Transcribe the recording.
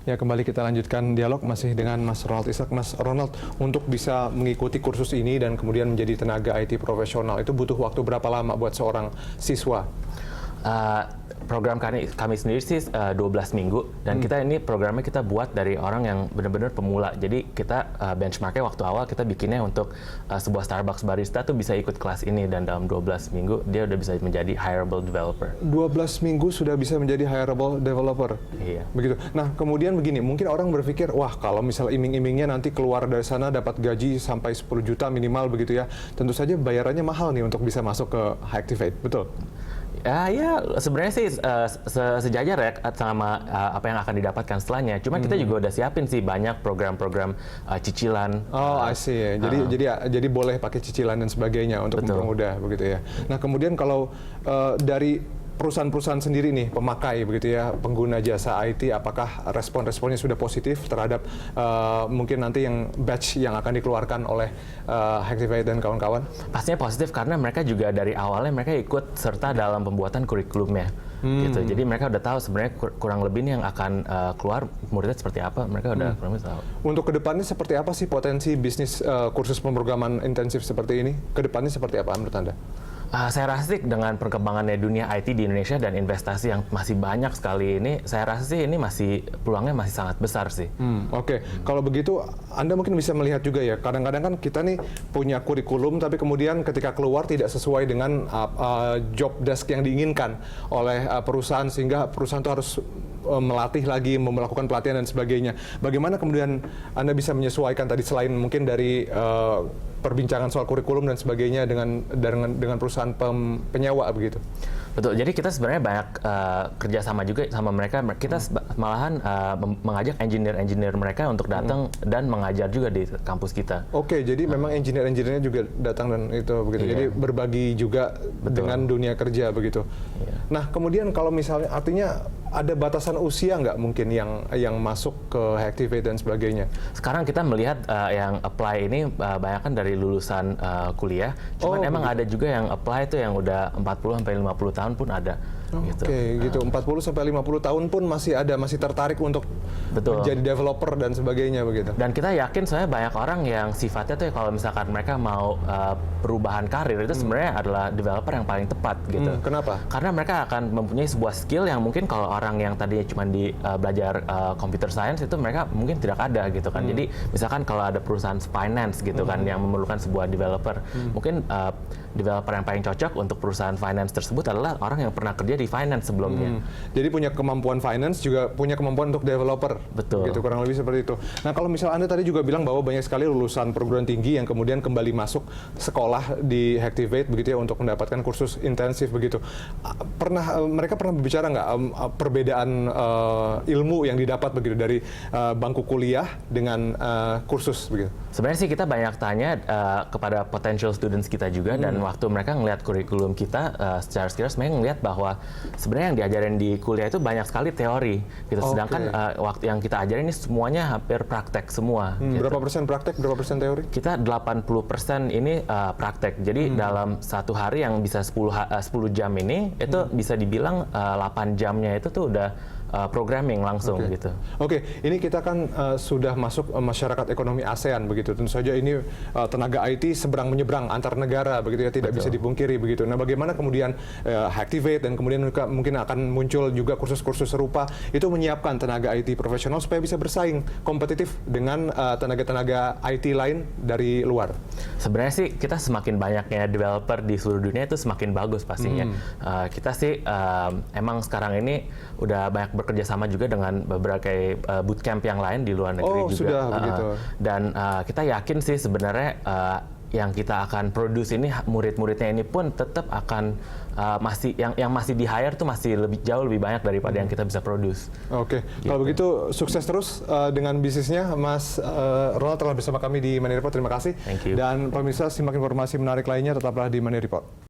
Ya, kembali kita lanjutkan dialog masih dengan Mas Ronald Ishak. Mas Ronald, untuk bisa mengikuti kursus ini dan kemudian menjadi tenaga IT profesional, itu butuh waktu berapa lama buat seorang siswa? Program kami sendiri sih 12 minggu, dan kita ini programnya kita buat dari orang yang benar-benar pemula. Jadi kita benchmarknya waktu awal kita bikinnya untuk sebuah Starbucks barista tuh bisa ikut kelas ini, dan dalam 12 minggu dia udah bisa menjadi hireable developer. 12 minggu sudah bisa menjadi hireable developer? Iya. Begitu. Nah, kemudian begini, mungkin orang berpikir, wah kalau misal iming-imingnya nanti keluar dari sana dapat gaji sampai 10 juta minimal begitu ya, tentu saja bayarannya mahal nih untuk bisa masuk ke Hactivate, betul? Ya sebenarnya sih sejajar ya sama apa yang akan didapatkan setelahnya. Cuma kita juga udah siapin sih banyak program-program cicilan. Oh, I see. Jadi boleh pakai cicilan dan sebagainya untuk mempermudah begitu ya. Nah, kemudian kalau dari perusahaan-perusahaan sendiri nih, pemakai begitu ya, pengguna jasa IT, apakah respon-responnya sudah positif terhadap mungkin nanti yang batch yang akan dikeluarkan oleh Hactivate dan kawan-kawan? Pastinya positif karena mereka juga dari awalnya mereka ikut serta dalam pembuatan kurikulumnya. Gitu. Jadi mereka udah tahu sebenarnya kurang lebih nih yang akan keluar muridnya seperti apa, mereka udah kurang lebih tahu. Untuk kedepannya seperti apa sih potensi bisnis kursus pemrograman intensif seperti ini? Kedepannya seperti apa menurut Anda? Saya rasa sih dengan perkembangannya dunia IT di Indonesia dan investasi yang masih banyak sekali ini, saya rasa sih ini peluangnya masih sangat besar sih. Oke. Kalau begitu, Anda mungkin bisa melihat juga ya, kadang-kadang kan kita nih punya kurikulum, tapi kemudian ketika keluar tidak sesuai dengan job desk yang diinginkan oleh perusahaan, sehingga perusahaan itu harus melatih lagi, melakukan pelatihan dan sebagainya. Bagaimana kemudian Anda bisa menyesuaikan tadi, selain mungkin dari perbincangan soal kurikulum dan sebagainya dengan perusahaan penyewa begitu? Betul, jadi kita sebenarnya banyak kerjasama juga sama mereka. Kita malahan mengajak engineer-engineer mereka untuk datang dan mengajar juga di kampus kita. Oke, jadi memang engineer-engineernya juga datang dan itu begitu. Iya. Jadi berbagi juga dengan dunia kerja begitu. Iya. Nah, kemudian kalau misalnya artinya ada batasan usia nggak mungkin yang masuk ke Hactivate dan sebagainya? Sekarang kita melihat yang apply ini banyak kan dari lulusan kuliah. Cuman emang ada juga yang apply itu yang udah 40 sampai 50 tahun pun ada. Oke, gitu. 40 sampai 50 tahun pun masih tertarik untuk menjadi developer dan sebagainya begitu. Dan kita yakin soalnya banyak orang yang sifatnya tuh kalau misalkan mereka mau perubahan karir itu sebenarnya adalah developer yang paling tepat gitu. Kenapa? Karena mereka akan mempunyai sebuah skill yang mungkin kalau orang yang tadinya cuma belajar computer science itu mereka mungkin tidak ada gitu kan. Jadi misalkan kalau ada perusahaan finance gitu kan yang memerlukan sebuah developer, mungkin developer yang paling cocok untuk perusahaan finance tersebut adalah orang yang pernah kerja di finance sebelumnya. Jadi punya kemampuan finance, juga punya kemampuan untuk developer. Betul. Gitu, kurang lebih seperti itu. Nah, kalau misal Anda tadi juga bilang bahwa banyak sekali lulusan perguruan tinggi yang kemudian kembali masuk sekolah di Hactivate begitu ya untuk mendapatkan kursus intensif begitu. Mereka pernah berbicara nggak perbedaan ilmu yang didapat begitu dari bangku kuliah dengan kursus begitu? Sebenarnya sih kita banyak tanya kepada potential students kita juga, dan waktu mereka ngelihat kurikulum kita secara sekilas mereka ngelihat bahwa sebenarnya yang diajarin di kuliah itu banyak sekali teori gitu. Sedangkan waktu yang kita ajarin ini semuanya hampir praktek semua. Gitu. Berapa persen praktek, berapa persen teori? Kita 80% ini praktek. Jadi dalam satu hari yang bisa 10 jam ini itu bisa dibilang 8 jamnya itu tuh udah programming langsung gitu. Oke, ini kita kan sudah masuk masyarakat ekonomi ASEAN begitu. Tentu saja ini tenaga IT seberang menyeberang antar negara begitu ya, tidak bisa dipungkiri begitu. Nah, bagaimana kemudian Hactivate dan kemudian mungkin akan muncul juga kursus-kursus serupa itu menyiapkan tenaga IT profesional supaya bisa bersaing kompetitif dengan tenaga-tenaga IT lain dari luar? Sebenarnya sih kita semakin banyaknya developer di seluruh dunia itu semakin bagus pastinya. Kita sih emang sekarang ini udah banyak bekerja sama juga dengan beberapa bootcamp yang lain di luar negeri juga. Sudah begitu. Dan kita yakin sih sebenarnya yang kita akan produce ini, murid-muridnya ini pun tetap akan yang masih di hire tuh masih jauh lebih banyak daripada yang kita bisa produce. Oke, gitu. Kalau begitu sukses terus dengan bisnisnya, Mas Ronald telah bersama kami di Money Report. Terima kasih. Thank you. Dan pemirsa, simak informasi menarik lainnya tetaplah di Money Report.